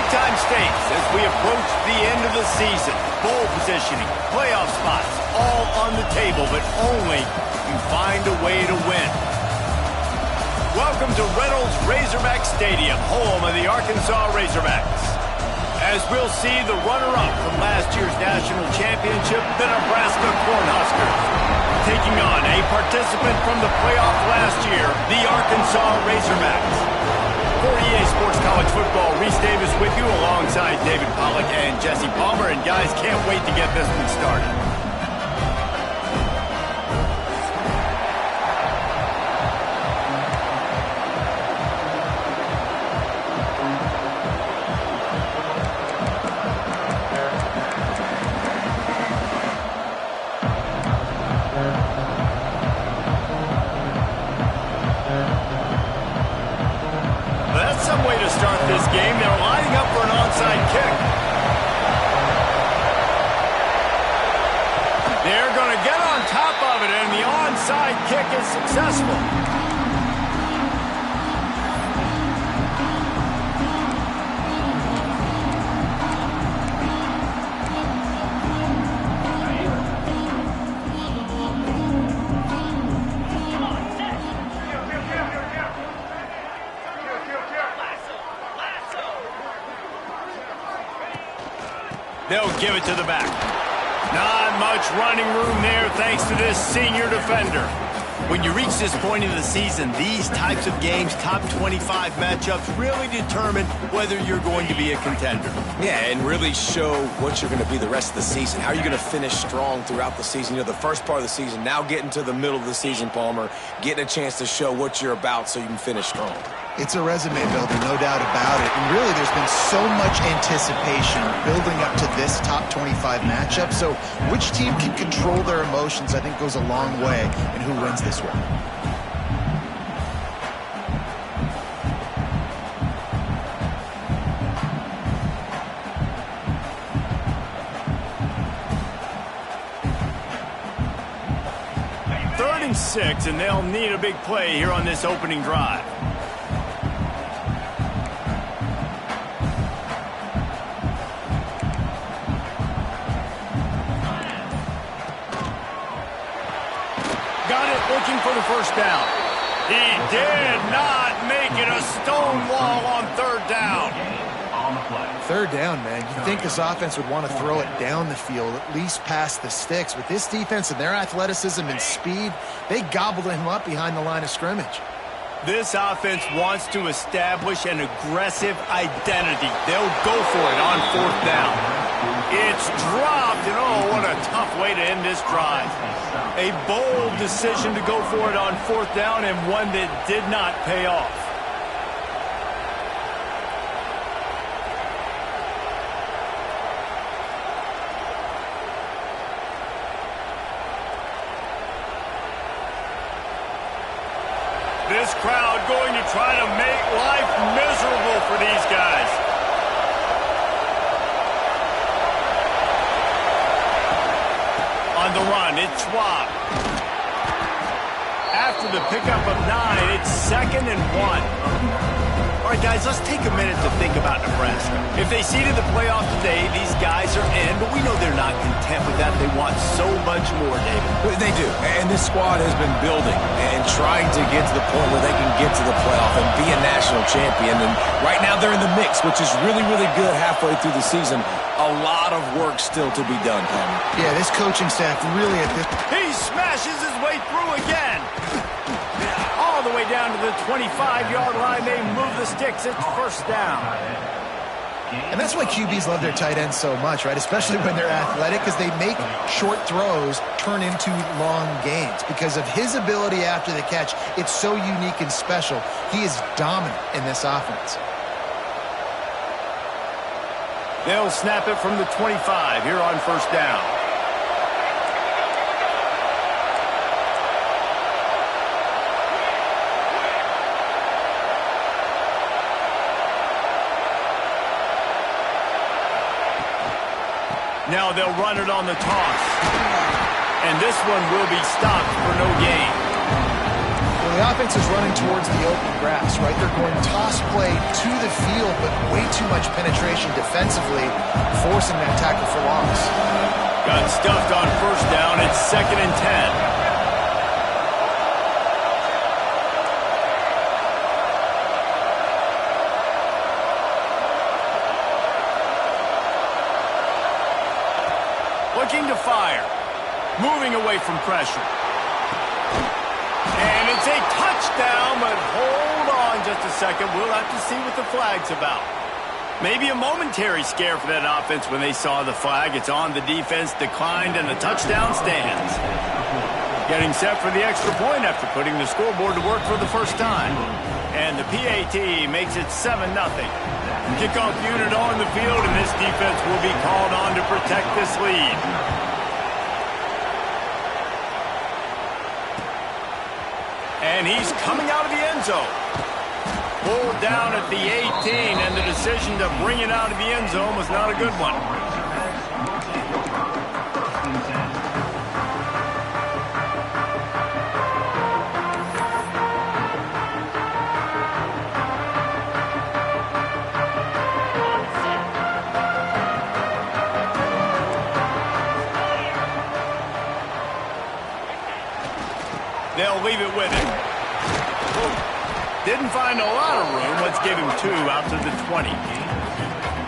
big-time stakes as we approach the end of the season. Bowl positioning, playoff spots, all on the table, but only if you find a way to win. Welcome to Reynolds Razorback Stadium, home of the Arkansas Razorbacks. As we'll see the runner-up from last year's national championship, the Nebraska Cornhuskers, taking on a participant from the playoff last year, the Arkansas Razorbacks. For EA Sports College Football, Reese Davis with you alongside David Pollack and Jesse Palmer. And guys, can't wait to get this one started. Some way to start this game. They're lining up for an onside kick. They're going to get on top of it, and the onside kick is successful. They'll give it to the back. Not much running room there thanks to this senior defender. When you reach this point in the season, these types of games, top 25 matchups, really determine whether you're going to be a contender. Yeah, and really show what you're going to be the rest of the season. How are you going to finish strong throughout the season? You know, the first part of the season, now getting to the middle of the season, Palmer, getting a chance to show what you're about so you can finish strong. It's a resume builder, no doubt about it. And really, there's been so much anticipation building up to this top 25 matchup. So which team can control their emotions, I think, goes a long way in who wins this one. Third and 6, and they'll need a big play here on this opening drive. Looking for the first down. He did not make it a stone wall on third down. Third down, man. You'd think this offense would want to throw it down the field, at least past the sticks. With this defense and their athleticism and speed, they gobbled him up behind the line of scrimmage. This offense wants to establish an aggressive identity. They'll go for it on fourth down. It's dropped, and oh, what a tough way to end this drive. A bold decision to go for it on fourth down, and one that did not pay off. This crowd going to try to make life miserable for these guys. On the run, it's Schwab. After the pickup of 9, it's 2nd and 1. All right, guys, let's take a minute to think about Nebraska. If they seeded the playoff today, these guys are in, but we know they're not content with that. They want so much more, David. They do, and this squad has been building and trying to get to the point where they can get to the playoff and be a national champion. And right now they're in the mix, which is really, really good halfway through the season. A lot of work still to be done, Palmer. Yeah, this coaching staff really at this... He smashes his way through again. All the way down to the 25-yard line. They move the sticks. It's first down. And that's why QBs love their tight ends so much, right? Especially when they're athletic, because they make short throws turn into long gains. Because of his ability after the catch, it's so unique and special. He is dominant in this offense. They'll snap it from the 25 here on first down. Now they'll run it on the toss. And this one will be stopped for no gain. Well, The offense is running towards the open grass, right? They're going toss play to the field, but way too much penetration defensively, forcing that tackle for loss. Got stuffed on first down. It's 2nd and 10. Looking to fire. Moving away from pressure. And it's a touchdown, but hold on just a second. We'll have to see what the flag's about. Maybe a momentary scare for that offense when they saw the flag. It's on, the defense declined, and the touchdown stands. Getting set for the extra point after putting the scoreboard to work for the first time. And the PAT makes it 7-0. Kickoff unit on the field, and this defense will be called on to protect this lead. And he's coming out of the end zone. Pulled down at the 18, and the decision to bring it out of the end zone was not a good one. They'll leave it with him. Didn't find a lot of room. Let's give him 2 out to the 20.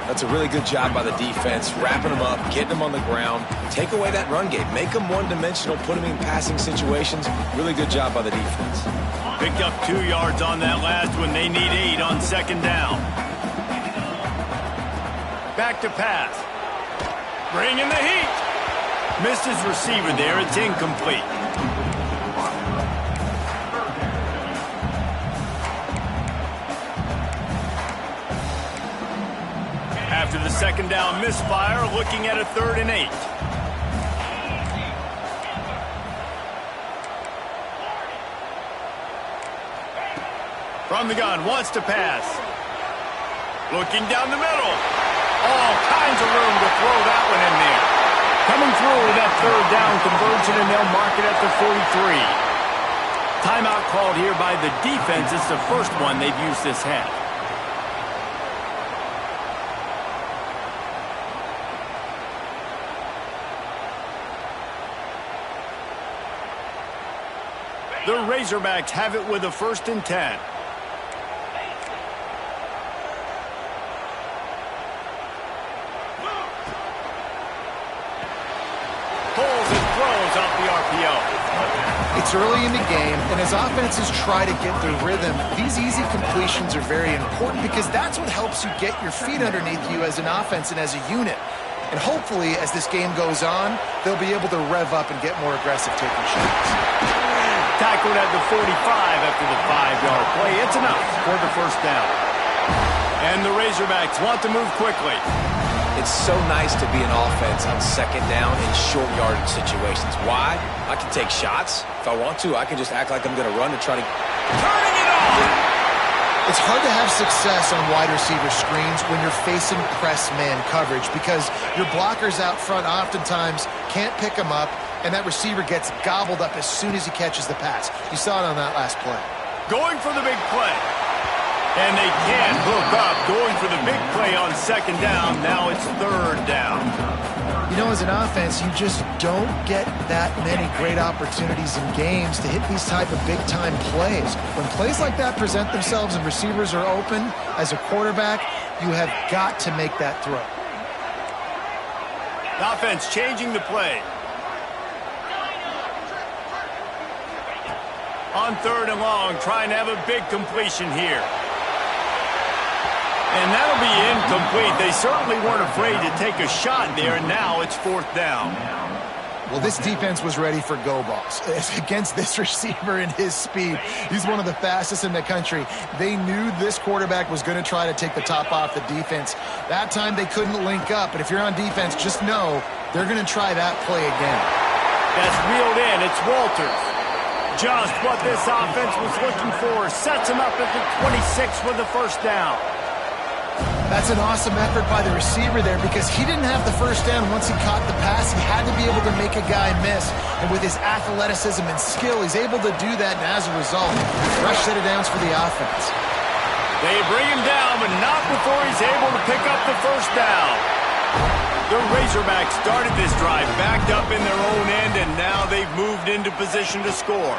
That's a really good job by the defense, wrapping them up, getting them on the ground. Take away that run game. Make them one-dimensional, put them in passing situations. Really good job by the defense. Picked up 2 yards on that last one. They need 8 on 2nd down. Back to pass. Bringing the heat. Missed his receiver there. It's incomplete. After the 2nd down misfire, looking at a 3rd and 8. From the gun, wants to pass. Looking down the middle. All kinds of room to throw that one in there. Coming through with that 3rd down conversion, and they'll mark it at the 43. Timeout called here by the defense. It's the first one they've used this half. The Razorbacks have it with a 1st and 10. Pulls and throws off the RPO. It's early in the game, and as offenses try to get their rhythm, these easy completions are very important because that's what helps you get your feet underneath you as an offense and as a unit. And hopefully, as this game goes on, they'll be able to rev up and get more aggressive taking shots. Tackled at the 45 after the 5-yard play. It's enough for the 1st down. And the Razorbacks want to move quickly. It's so nice to be an offense on 2nd down in short yardage situations. Why? I can take shots. If I want to, I can just act like I'm going to run to try to... Turning it on! It's hard to have success on wide receiver screens when you're facing press man coverage because your blockers out front oftentimes can't pick them up, and that receiver gets gobbled up as soon as he catches the pass. You saw it on that last play. Going for the big play. And they can't hook up. Going for the big play on 2nd down. Now it's 3rd down. You know, as an offense, you just don't get that many great opportunities in games to hit these type of big-time plays. When plays like that present themselves and receivers are open, as a quarterback, you have got to make that throw. The offense changing the play. On 3rd and long, trying to have a big completion here. And that'll be incomplete. They certainly weren't afraid to take a shot there, and now it's 4th down. Well, this defense was ready for go balls. Against this receiver and his speed, he's one of the fastest in the country. They knew this quarterback was going to try to take the top off the defense. That time they couldn't link up, but if you're on defense, just know they're going to try that play again. That's reeled in. It's Walters. Just what this offense was looking for. Sets him up at the 26 for the 1st down. That's an awesome effort by the receiver there because he didn't have the first down once he caught the pass. He had to be able to make a guy miss. And with his athleticism and skill, he's able to do that. And as a result, fresh set of downs for the offense. They bring him down, but not before he's able to pick up the first down. The Razorbacks started this drive backed up in their own end, and now they've moved into position to score.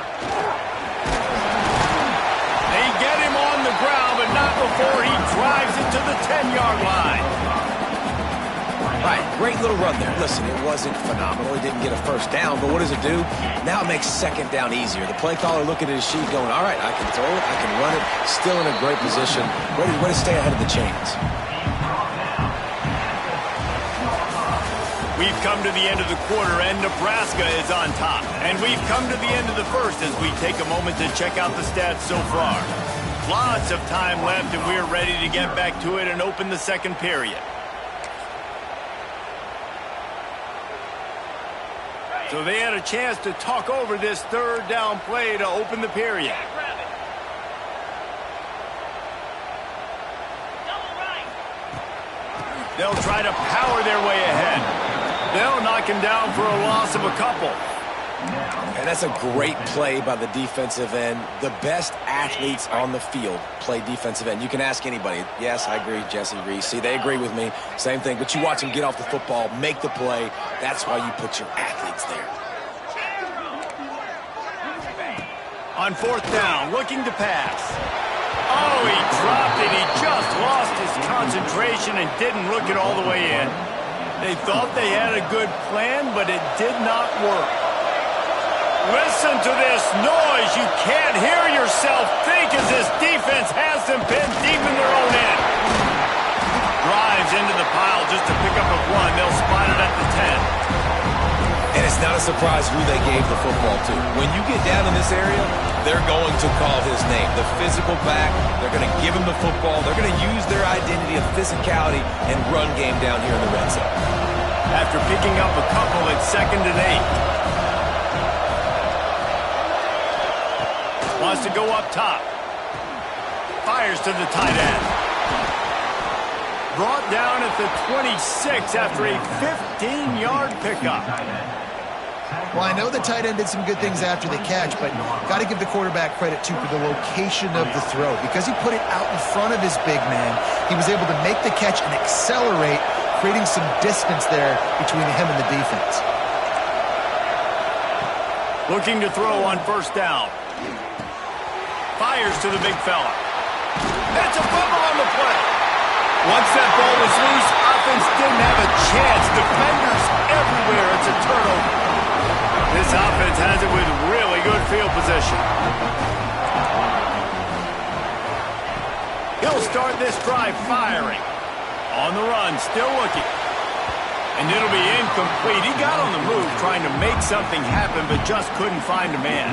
They get him on the ground, but not before he drives it to the 10-yard line. Right, great little run there. Listen, it wasn't phenomenal. He didn't get a first down, but what does it do? Now it makes second down easier. The play caller looking at his sheet going, all right, I can throw it, I can run it, still in a great position, ready to stay ahead of the chains. We've come to the end of the quarter, and Nebraska is on top. And we've come to the end of the first as we take a moment to check out the stats so far. Lots of time left, and we're ready to get back to it and open the second period. So they had a chance to talk over this third down play to open the period. They'll try to power their way ahead. They'll knock him down for a loss of a couple. And that's a great play by the defensive end. The best athletes on the field play defensive end. You can ask anybody. Yes, I agree, Jesse Reese. See, they agree with me. Same thing. But you watch them get off the football, make the play. That's why you put your athletes there. On fourth down, looking to pass. Oh, he dropped it. He just lost his concentration and didn't look it all the way in. They thought they had a good plan, but it did not work. Listen to this noise. You can't hear yourself think as this defense has them pinned deep in their own end. Drives into the pile just to pick up a one. They'll spot it at the 10. And it's not a surprise who they gave the football to. When you get down in this area, they're going to call his name. The physical back, they're going to give him the football. They're going to use their identity of physicality and run game down here in the red zone. After picking up a couple, it's 2nd and 8. Wants to go up top. Fires to the tight end. Brought down at the 26 after a 15-yard pickup. Well, I know the tight end did some good things after the catch, but got to give the quarterback credit, too, for the location of the throw. Because he put it out in front of his big man, he was able to make the catch and accelerate, creating some distance there between him and the defense. Looking to throw on first down. Fires to the big fella. That's a fumble on the play. Once that ball was loose, offense didn't have a chance. Defenders everywhere. It's a turnover. This offense has it with really good field position. He'll start this drive firing. On the run, still looking. And it'll be incomplete. He got on the move trying to make something happen, but just couldn't find a man.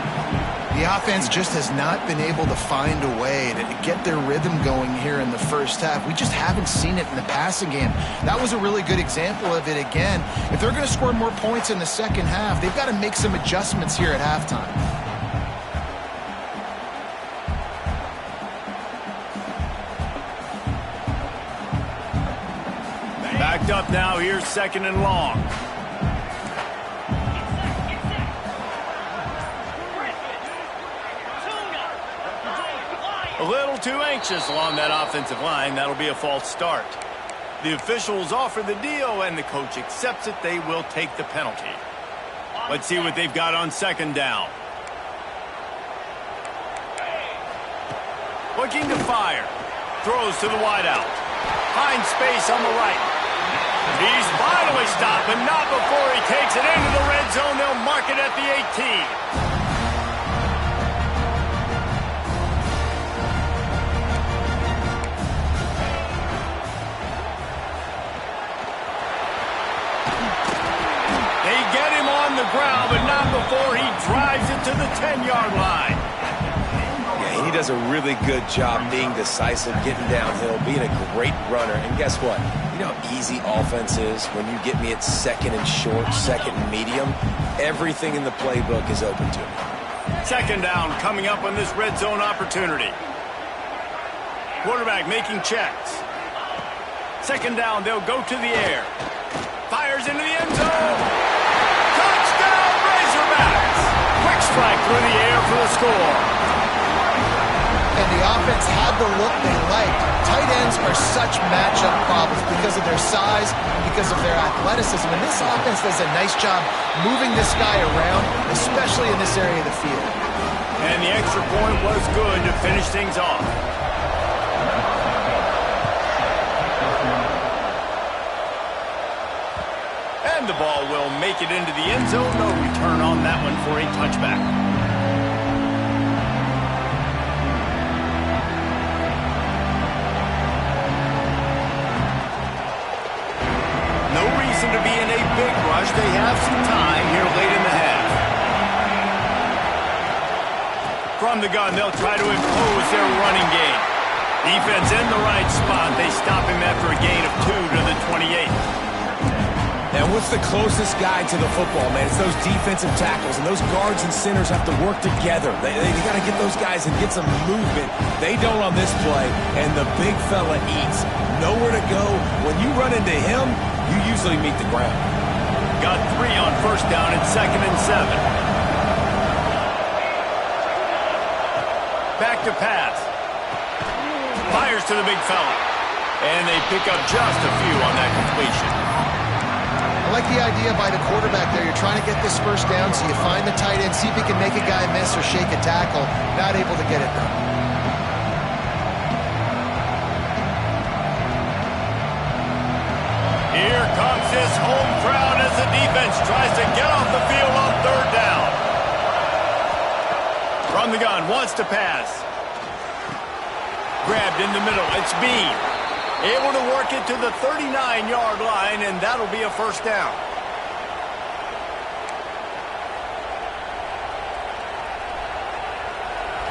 The offense just has not been able to find a way to get their rhythm going here in the first half. We just haven't seen it in the passing game. That was a really good example of it again. If they're going to score more points in the second half, they've got to make some adjustments here at halftime. Backed up now, here's 2nd and long. A little too anxious along that offensive line. That'll be a false start. The officials offer the deal, and the coach accepts it. They will take the penalty. Let's see what they've got on 2nd down. Looking to fire. Throws to the wideout. Finds space on the right. He's finally stopped, but not before he takes it into the red zone. They'll mark it at the 18. Ground, but not before he drives it to the 10-yard line. Yeah, he does a really good job being decisive, getting downhill, being a great runner. And guess what? You know how easy offense is when you get me at 2nd and short, 2nd and medium. Everything in the playbook is open to me. 2nd down coming up on this red zone opportunity. Quarterback making checks. Second down, they'll go to the air. Fires into the end zone. Touchdown, Razorbacks. Quick strike through the air for the score. And the offense had the look they liked. Tight ends are such matchup problems because of their size, because of their athleticism. And this offense does a nice job moving this guy around, especially in this area of the field. And the extra point was good to finish things off. And the ball will make it into the end zone. No return on that one for a touchback. No reason to be in a big rush. They have some time here late in the half. From the gun, they'll try to impose their running game. Defense in the right spot. They stop him after a gain of 2 to the 28. And what's the closest guy to the football, man? It's those defensive tackles, and those guards and centers have to work together. They got to get those guys and get some movement. They don't on this play, and the big fella eats. Nowhere to go. When you run into him, you usually meet the ground. Got 3 on first down and 2nd and 7. Back to pass. Fires to the big fella. And they pick up just a few on that completion. I like the idea by the quarterback there. You're trying to get this first down, so you find the tight end, see if he can make a guy miss or shake a tackle. Not able to get it done. Here comes this home crowd as the defense tries to get off the field on 3rd down. From the gun, wants to pass. Grabbed in the middle, it's Bean. Able to work it to the 39-yard line, and that'll be a first down.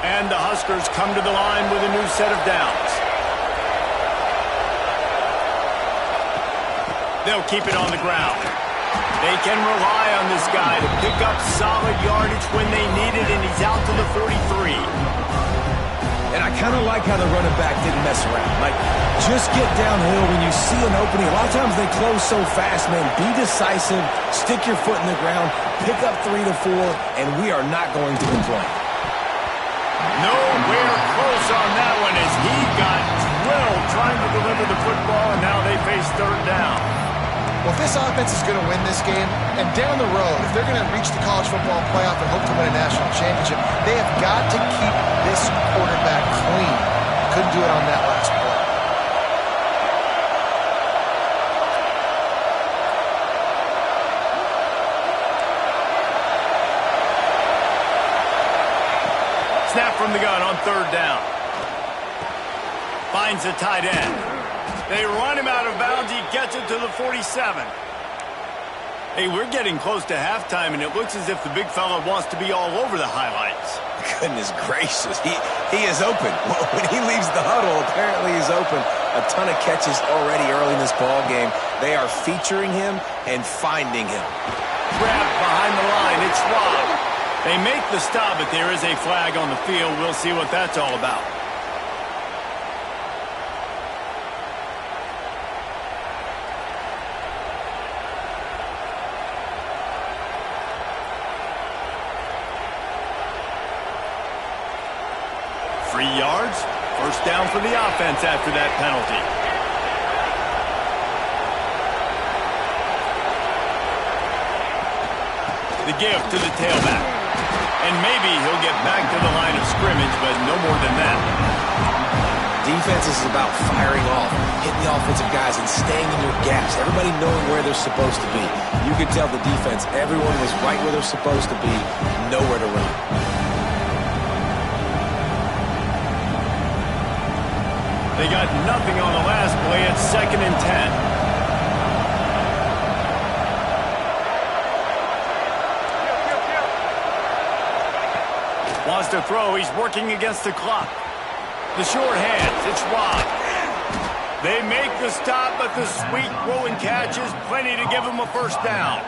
And the Huskers come to the line with a new set of downs. They'll keep it on the ground. They can rely on this guy to pick up solid yardage when they need it, and he's out to the 43. And I kind of like how the running back didn't mess around. Like, just get downhill when you see an opening. A lot of times they close so fast, man. Be decisive, stick your foot in the ground, pick up 3 to 4, and we are not going to complain. Nowhere close on that one as he got drilled trying to deliver the football, and now they face 3rd down. Well, if this offense is going to win this game, and down the road, if they're going to reach the college football playoff and hope to win a national championship, they have got to keep this quarterback clean. Couldn't do it on that last play. Snap from the gun on 3rd down. Finds the tight end. They run him out of bounds. He gets it to the 47. Hey, we're getting close to halftime, and it looks as if the big fella wants to be all over the highlights. Goodness gracious. He is open. When he leaves the huddle, apparently he's open. A ton of catches already early in this ball game. They are featuring him and finding him. Grabbed behind the line. It's Rob. They make the stop, but there is a flag on the field. We'll see what that's all about. Yards. First down for the offense after that penalty. The give to the tailback. And maybe he'll get back to the line of scrimmage, but no more than that. Defense is about firing off, hitting the offensive guys, and staying in your gaps. Everybody knowing where they're supposed to be. You could tell the defense, everyone was right where they're supposed to be, nowhere to run. They got nothing on the last play. It's 2nd and 10. Wants to throw. He's working against the clock. The short hands. It's Rob. They make the stop, but the sweet throw and catch is plenty to give him a first down.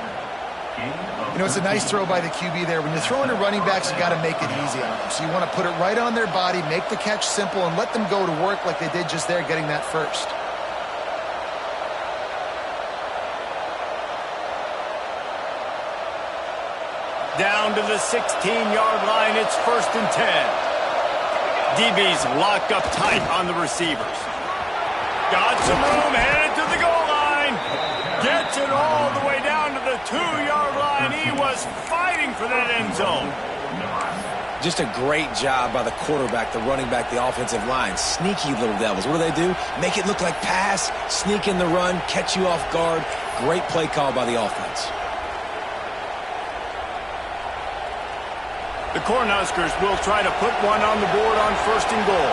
You know, it's a nice throw by the QB there. When you're throwing to running backs, you got to make it easy on them. So you want to put it right on their body, make the catch simple, and let them go to work like they did just there, getting that first. Down to the 16-yard line, it's 1st and 10. DB's locked up tight on the receivers. Got some room, headed to the goal line. Gets it all the way down to the 2-yard line. He was fighting for that end zone. Just a great job by the quarterback, the running back, the offensive line. Sneaky little devils. What do? Make it look like pass, sneak in the run, catch you off guard. Great play call by the offense. The Cornhuskers will try to put one on the board on 1st and goal.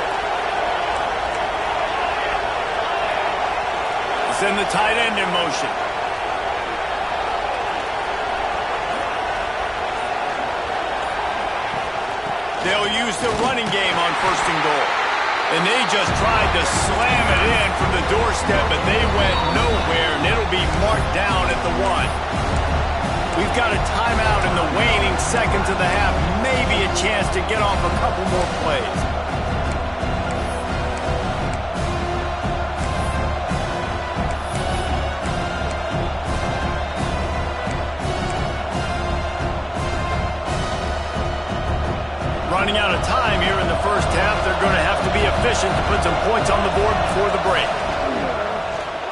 Send the tight end in motion. They'll use the running game on 1st and goal. And they just tried to slam it in from the doorstep, but they went nowhere, and it'll be marked down at the 1. We've got a timeout in the waning seconds of the half. Maybe a chance to get off a couple more plays. Running out of time here in the first half. They're going to have to be efficient to put some points on the board before the break.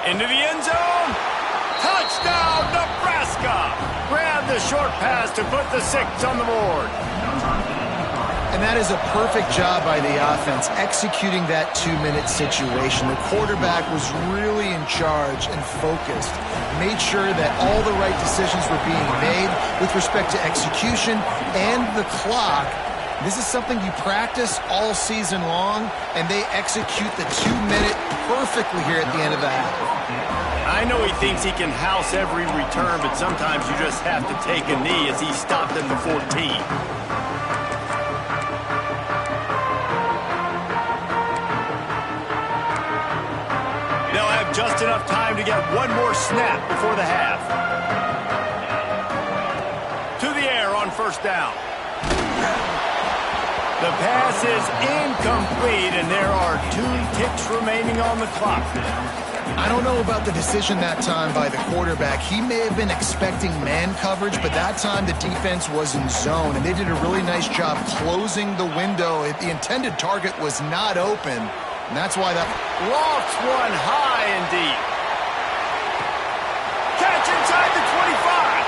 Into the end zone. Touchdown, Nebraska. Grab the short pass to put the 6 on the board. And that is a perfect job by the offense, executing that 2-minute situation. The quarterback was really in charge and focused. Made sure that all the right decisions were being made with respect to execution and the clock. This is something you practice all season long, and they execute the 2-minute perfectly here at the end of the half. I know he thinks he can house every return, but sometimes you just have to take a knee as he stopped at the 14. They'll have just enough time to get one more snap before the half. To the air on 1st down. The pass is incomplete, and there are 2 ticks remaining on the clock. I don't know about the decision that time by the quarterback. He may have been expecting man coverage, but that time the defense was in zone, and they did a really nice job closing the window. The intended target was not open, and that's why that lofts one high and deep. Catch inside the 25.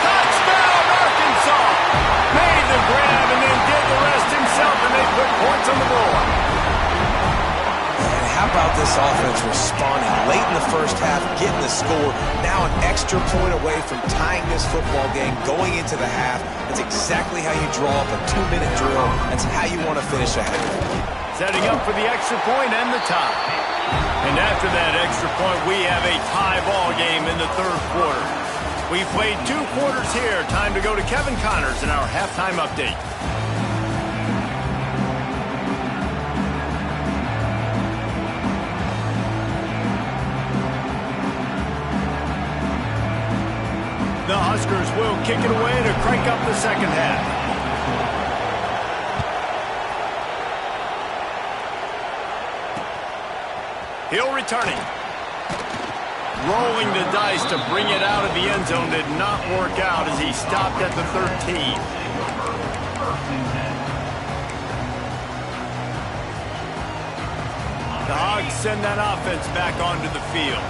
Touchdown, Arkansas. Made the grab and then did the rest himself, and they put points on the board. And how about this offense responding late in the first half, getting the score, now an extra point away from tying this football game going into the half. That's exactly how you draw up a 2-minute drill. That's how you want to finish a half. Setting up for the extra point and the tie. And after that extra point, we have a tie ball game in the 3rd quarter. We've played 2 quarters here. Time to go to Kevin Connors in our halftime update. The Huskers will kick it away to crank up the second half. He'll return it. Rolling the dice to bring it out of the end zone did not work out as he stopped at the 13. The Hogs send that offense back onto the field.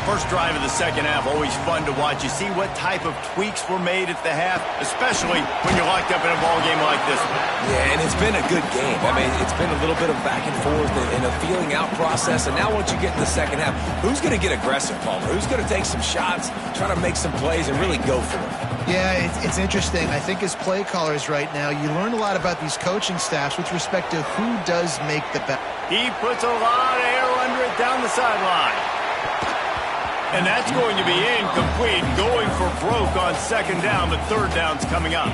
First drive of the second half, always fun to watch. You see what type of tweaks were made at the half, especially when you're locked up in a ball game like this one. Yeah, and it's been a good game. I mean, it's been a little bit of back and forth and a feeling out process. And now once you get in the second half, who's going to get aggressive, Palmer? Who's going to take some shots, try to make some plays, and really go for it? Yeah, it's interesting. I think as play callers right now, you learn a lot about these coaching staffs with respect to who does make the best. He puts a lot of air under it down the sideline. And that's going to be incomplete, going for broke on 2nd down, but 3rd down's coming up.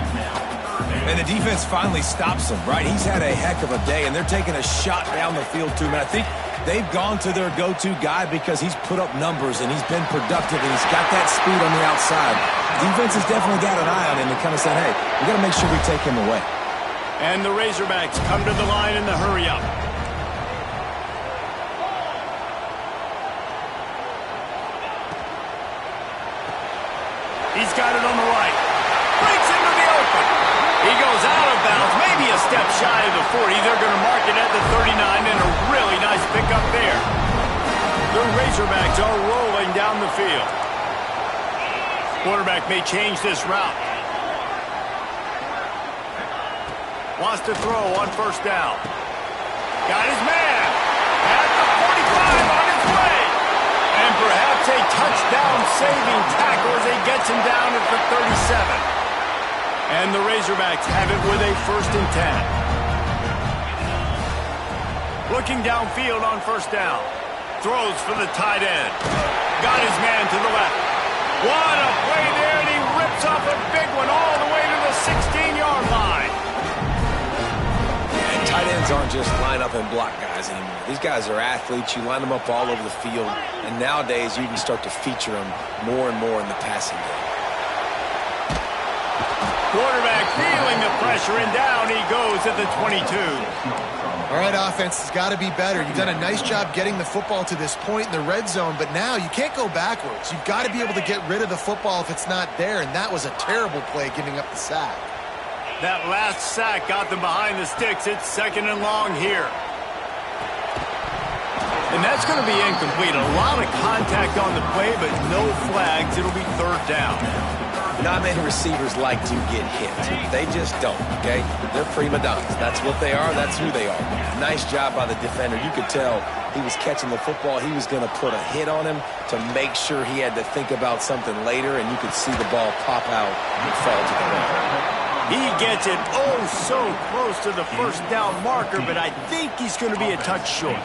And the defense finally stops him, right? He's had a heck of a day, and they're taking a shot down the field to him. And I think they've gone to their go-to guy because he's put up numbers, and he's been productive, and he's got that speed on the outside. Defense has definitely got an eye on him and kind of said, hey, we got to make sure we take him away. And the Razorbacks come to the line in the hurry-up. He's got it on the right. Breaks step shy of the 40. They're going to mark it at the 39, and a really nice pickup there. The Razorbacks are rolling down the field. Quarterback may change this route. Wants to throw on first down. Got his man at the 45 on his way. And perhaps a touchdown-saving tackle as he gets him down at the 37. And the Razorbacks have it with a 1st and 10. Looking downfield on first down. Throws for the tight end. Got his man to the left. What a play there, and he rips off a big one all the way to the 16-yard line. And tight ends aren't just line up and block guys anymore. These guys are athletes. You line them up all over the field. And nowadays, you can start to feature them more and more in the passing game. Quarterback feeling the pressure, and down he goes at the 22. All right, offense has got to be better. You've done a nice job getting the football to this point in the red zone, but now you can't go backwards. You've got to be able to get rid of the football if it's not there, and that was a terrible play, giving up the sack. That last sack got them behind the sticks. It's 2nd and long here. And that's going to be incomplete. A lot of contact on the play, but no flags. It'll be 3rd down. Not many receivers like to get hit. They just don't, okay? They're prima donnas. That's what they are. That's who they are. Nice job by the defender. You could tell he was catching the football. He was going to put a hit on him to make sure he had to think about something later, and you could see the ball pop out and fall to the ground. He gets it oh so close to the 1st down marker, but I think he's going to be a touch short.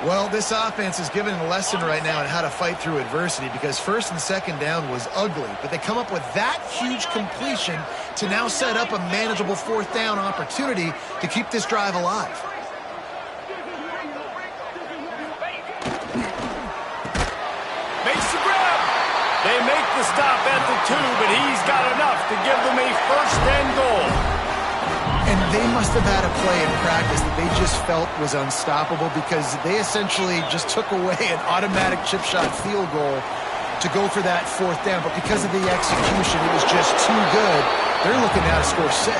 Well, this offense is given a lesson right now on how to fight through adversity, because 1st and 2nd down was ugly, but they come up with that huge completion to now set up a manageable 4th down opportunity to keep this drive alive. Makes the grab. They make the stop at the 2, but he's got enough to give them a 1st and goal. And they must have had a play in practice that they just felt was unstoppable, because they essentially just took away an automatic chip shot field goal to go for that 4th down. But because of the execution, it was just too good. They're looking now to score 6.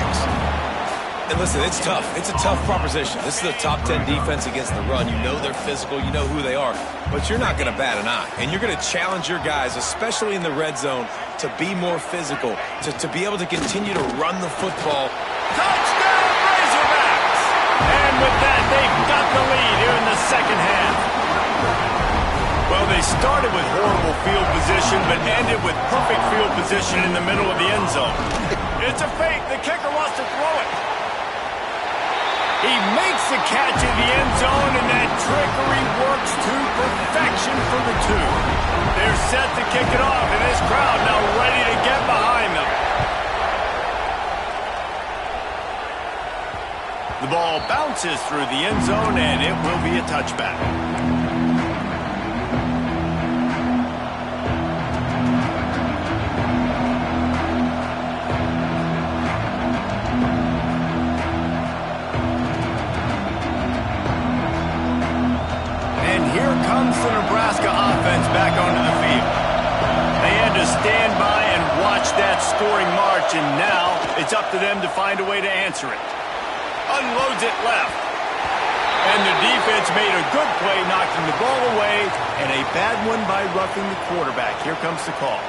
And listen, it's tough. It's a tough proposition. This is a top 10 defense against the run. You know they're physical. You know who they are. But you're not going to bat an eye. And you're going to challenge your guys, especially in the red zone, to be more physical, to be able to continue to run the football. Touchdown, Razorbacks! And with that, they've got the lead here in the 2nd half. Well, they started with horrible field position, but ended with perfect field position in the middle of the end zone. It's a fake. The kicker wants to throw it. He makes the catch in the end zone, and that trickery works to perfection for the 2. They're set to kick it off, and this crowd now ready to get behind them. The ball bounces through the end zone, and it will be a touchback. Comes the Nebraska offense back onto the field. They had to stand by and watch that scoring march, and now it's up to them to find a way to answer it. Unloads it left. And the defense made a good play, knocking the ball away, and a bad one by roughing the quarterback. Here comes the call.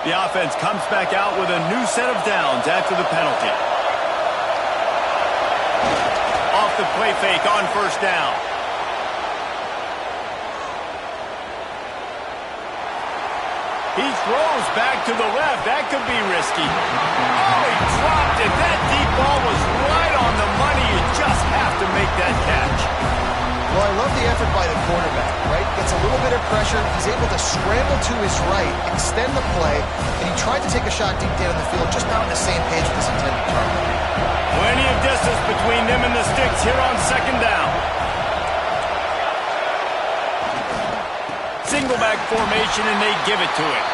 The offense comes back out with a new set of downs after the penalty. The play fake on first down. He throws back to the left. That could be risky. Oh, he dropped it. That deep ball was right on the money. You just have to make that catch. Well, I love the effort by the quarterback, right? Gets a little bit of pressure. He's able to scramble to his right, extend the play, and he tried to take a shot deep down the field, just not on the same page with his intended target. Plenty of distance between them and the sticks here on 2nd down. Single back formation, and they give it to him.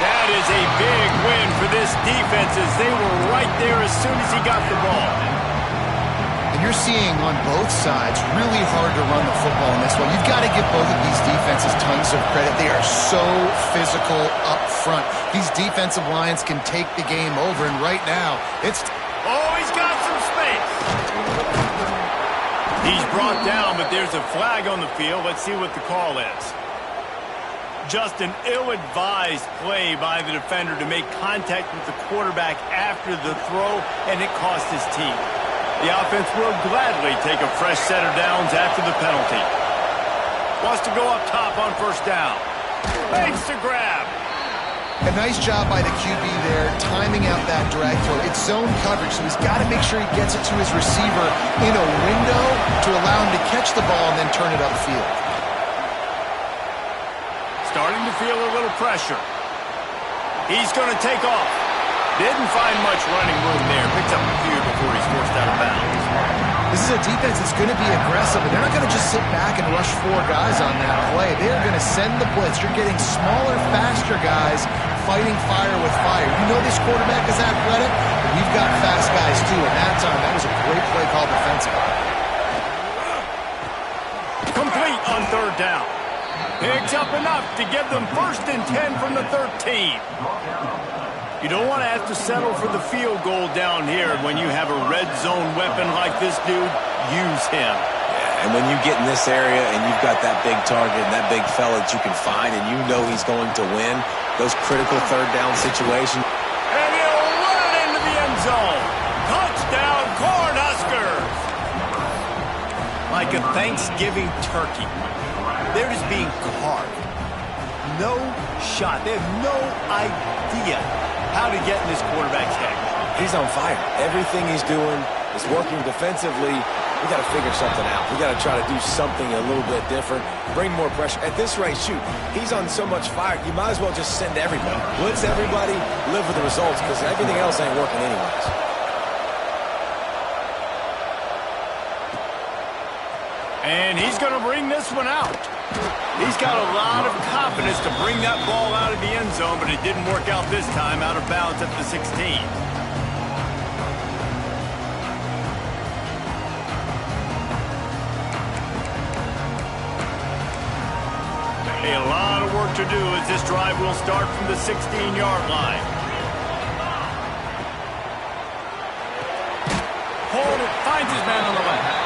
That is a big win for this defense, as they were right there as soon as he got the ball. And you're seeing on both sides really hard to run the football in this one. You've got to give both of these defenses tons of credit. They are so physical up front. These defensive lines can take the game over, and right now, it's... Oh, he's got some space. He's brought down, but there's a flag on the field. Let's see what the call is. Just an ill-advised play by the defender to make contact with the quarterback after the throw, and it cost his team. The offense will gladly take a fresh set of downs after the penalty. Wants to go up top on first down. Makes the grab. A nice job by the QB there, timing out that drag throw. It's zone coverage, so he's got to make sure he gets it to his receiver in a window to allow him to catch the ball and then turn it upfield. Starting to feel a little pressure. He's going to take off. Didn't find much running room there. Picks up a few before he's forced out of bounds. This is a defense that's going to be aggressive, and they're not going to just sit back and rush 4 guys on that play. They are going to send the blitz. You're getting smaller, faster guys fighting fire with fire. You know this quarterback is athletic, but we've got fast guys too, and that time, that was a great play call defensively. Complete on third down. Picks up enough to give them 1st and 10 from the 13. You don't want to have to settle for the field goal down here. When you have a red zone weapon like this dude, use him. Yeah, and when you get in this area and you've got that big target and that big fella that you can find and you know he's going to win, those critical third down situations. And he'll run it into the end zone. Touchdown, Cornhuskers. Like a Thanksgiving turkey. They're just being carved. No shot. They have no idea how to get in this quarterback's head. He's on fire. Everything he's doing is working defensively. We got to figure something out. We got to try to do something a little bit different, bring more pressure. At this rate, shoot, he's on so much fire, you might as well just send everybody. Blitz everybody, live with the results, because everything else ain't working anyways. And he's going to bring this one out. He's got a lot of confidence to bring that ball out of the end zone, but it didn't work out this time, out of bounds at the 16. A lot of work to do as this drive will start from the 16-yard line. Hold it, finds his man on the left.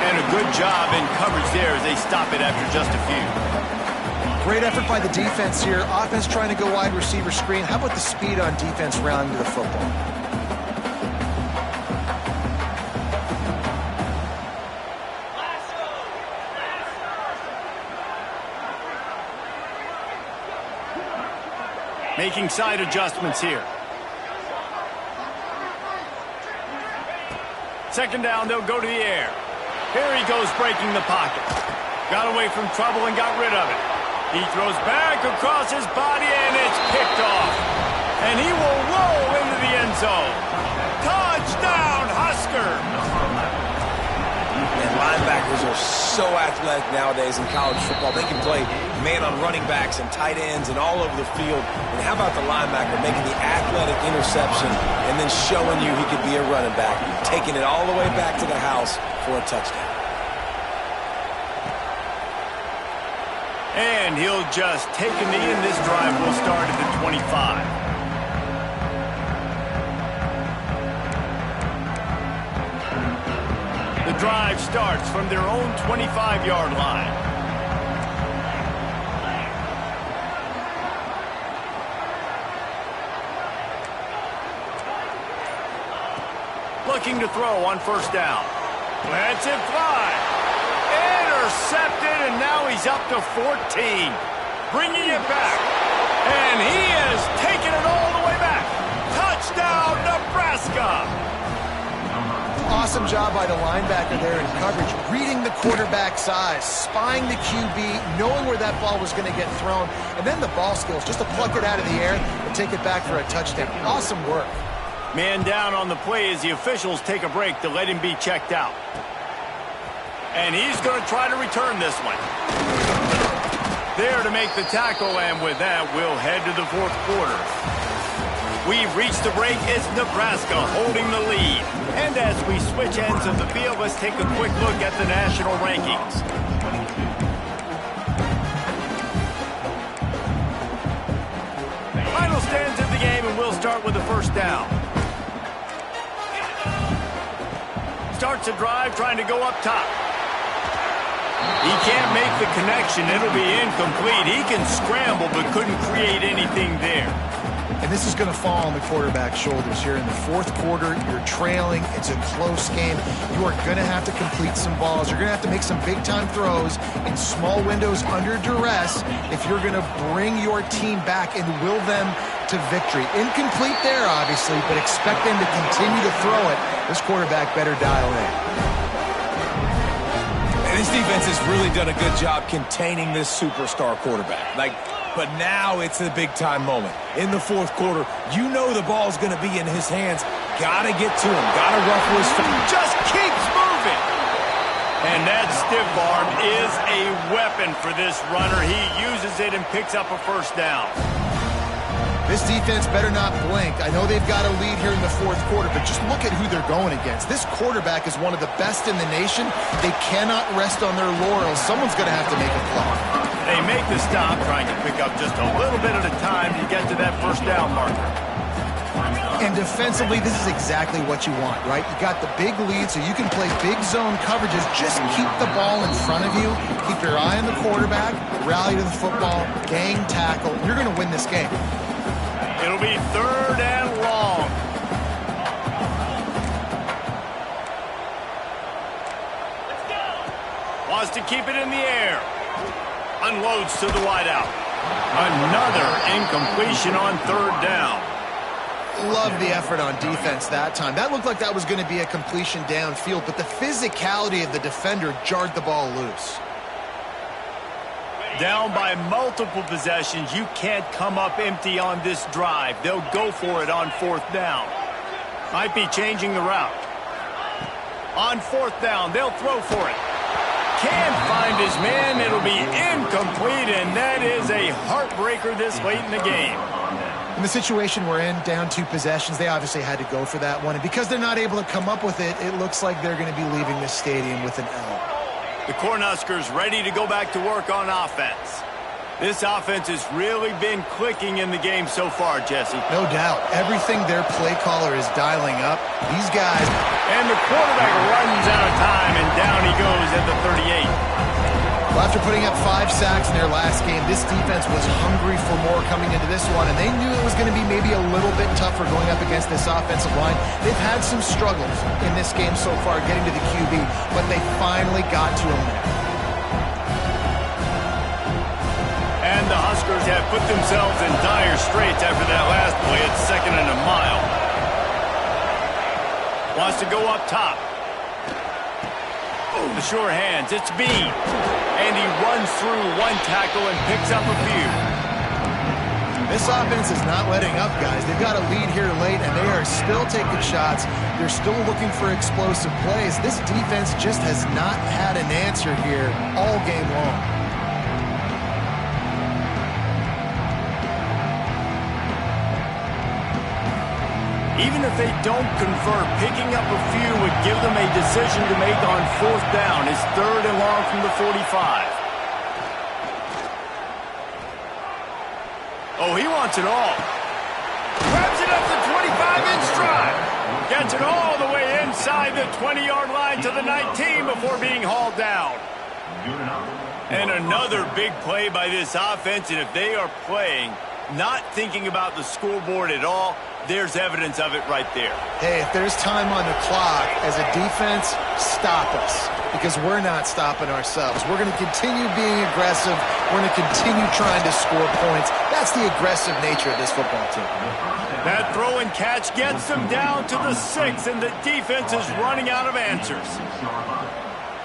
And a good job in coverage there as they stop it after just a few. Great effort by the defense here. Offense trying to go wide receiver screen. How about the speed on defense rounding to the football? Making side adjustments here. Second down, they'll go to the air. Here he goes breaking the pocket. Got away from trouble and got rid of it. He throws back across his body and it's picked off. And he will roll into the end zone. Touchdown, Huskers! And linebackers are so athletic nowadays in college football. They can play man on running backs and tight ends and all over the field. And how about the linebacker making the athletic interception and then showing you he could be a running back, taking it all the way back to the house for a touchdown. And he'll just take a knee, and this drive will start at the 25. The drive starts from their own 25-yard line. Looking to throw on first down. Lets it fly. Intercepted, and now he's up to 14. Bringing it back. And he is taking it all the way back. Touchdown, Nebraska! Awesome job by the linebacker there in coverage, reading the quarterback's eyes, spying the QB, knowing where that ball was going to get thrown, and then the ball skills, just to pluck it out of the air and take it back for a touchdown. Awesome work. Man down on the play as the officials take a break to let him be checked out. And he's going to try to return this one. There to make the tackle, and with that, we'll head to the fourth quarter. We've reached the break. It's Nebraska holding the lead. And as we switch ends of the field, let's take a quick look at the national rankings. Final stands of the game, and we'll start with the first down. Starts a drive trying to go up top. He can't make the connection. It'll be incomplete. He can scramble but couldn't create anything there. And this is going to fall on the quarterback's shoulders here in the fourth quarter. You're trailing. It's a close game. You are going to have to complete some balls. You're going to have to make some big-time throws in small windows under duress if you're going to bring your team back and will them to victory. Incomplete there, obviously, but expect them to continue to throw it. This quarterback better dial in. And this defense has really done a good job containing this superstar quarterback. But now it's a big-time moment. In the fourth quarter, you know the ball's going to be in his hands. Got to get to him. Got to ruffle his feet. Just keeps moving. And that stiff arm is a weapon for this runner. He uses it and picks up a first down. This defense better not blink. I know they've got a lead here in the fourth quarter, but just look at who they're going against. This quarterback is one of the best in the nation. They cannot rest on their laurels. Someone's going to have to make a play. They make the stop, trying to pick up just a little bit at a time to get to that first down marker. And defensively, this is exactly what you want, right? You got the big lead, so you can play big zone coverages. Just keep the ball in front of you. Keep your eye on the quarterback. Rally to the football. Gang tackle. You're going to win this game. It'll be third and long. Wants to keep it in the air. Unloads to the wideout. Another incompletion on third down. Love the effort on defense that time. That looked like that was going to be a completion downfield, but the physicality of the defender jarred the ball loose. Down by multiple possessions. You can't come up empty on this drive. They'll go for it on fourth down. Might be changing the route. On fourth down, they'll throw for it. Can't find his man. It'll be incomplete, and that is a heartbreaker this late in the game. In the situation we're in, down 2 possessions, they obviously had to go for that one. And because they're not able to come up with it, it looks like they're going to be leaving the stadium with an L. The Cornhuskers ready to go back to work on offense. This offense has really been clicking in the game so far, Jesse. No doubt. Everything their play caller is dialing up. These guys... And the quarterback runs out of time, and down he goes at the 38. Well, after putting up 5 sacks in their last game, this defense was hungry for more coming into this one, and they knew it was going to be maybe a little bit tougher going up against this offensive line. They've had some struggles in this game so far getting to the QB, but they finally got to him there. And the Huskers have put themselves in dire straits after that last play. It's 2nd and a mile. Wants to go up top. Oh, the sure hands. It's Bean. And he runs through 1 tackle and picks up a few. This offense is not letting up, guys. They've got a lead here late, and they are still taking shots. They're still looking for explosive plays. This defense just has not had an answer here all game long. Even if they don't convert, picking up a few would give them a decision to make on fourth down. It's 3rd and long from the 45. Oh, he wants it all. Grabs it up the 25-inch drive. Gets it all the way inside the 20-yard line to the 19 before being hauled down. And another big play by this offense, and if they are playing, not thinking about the scoreboard at all, there's evidence of it right there. Hey, if there's time on the clock, as a defense, stop us. Because we're not stopping ourselves. We're going to continue being aggressive. We're going to continue trying to score points. That's the aggressive nature of this football team. That throw and catch gets them down to the 6, and the defense is running out of answers.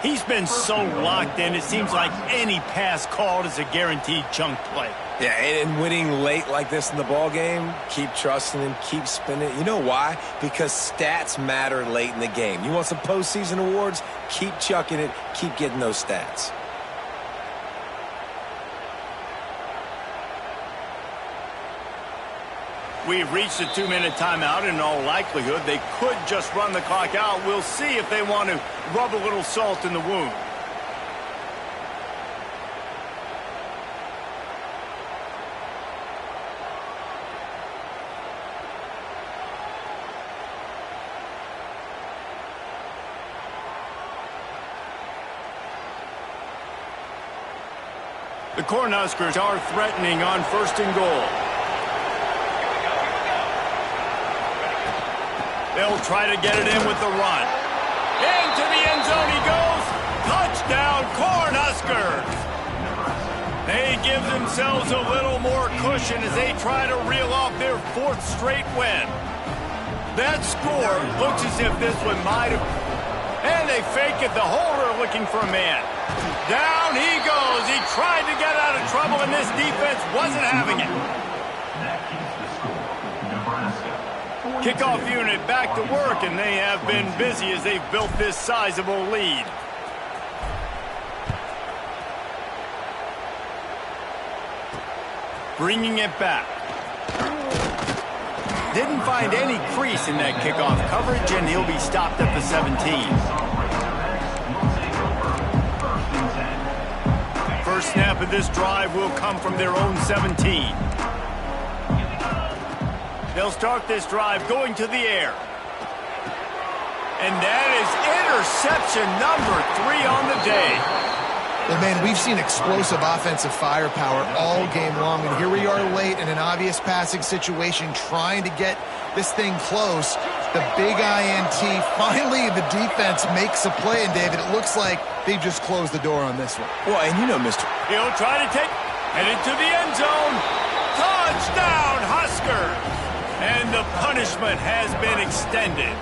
He's been so locked in, it seems like any pass called is a guaranteed chunk play. Yeah, and winning late like this in the ball game, keep trusting him, keep spinning. You know why? Because stats matter late in the game. You want some postseason awards? Keep chucking it, keep getting those stats. We've reached a 2-minute timeout. In all likelihood, they could just run the clock out. We'll see if they want to rub a little salt in the wound. The Cornhuskers are threatening on 1st and goal. They'll try to get it in with the run. Into the end zone he goes. Touchdown, Cornhuskers! They give themselves a little more cushion as they try to reel off their 4th straight win. That score looks as if this one might have... And they fake it. The holder looking for a man. Down he goes. He tried to get out of trouble, and this defense wasn't having it. Kickoff unit back to work, and they have been busy as they've built this sizable lead. Bringing it back. Didn't find any crease in that kickoff coverage, and he'll be stopped at the 17. First snap of this drive will come from their own 17. They'll start this drive going to the air. And that is interception number 3 on the day. Well, man, we've seen explosive offensive firepower all game long, and here we are late in an obvious passing situation trying to get this thing close. The big INT, finally the defense makes a play, and David, it looks like they just closed the door on this one. Well, and you know, Mr. He'll try to take, headed to the end zone. Touchdown, Huskers! And the punishment has been extended.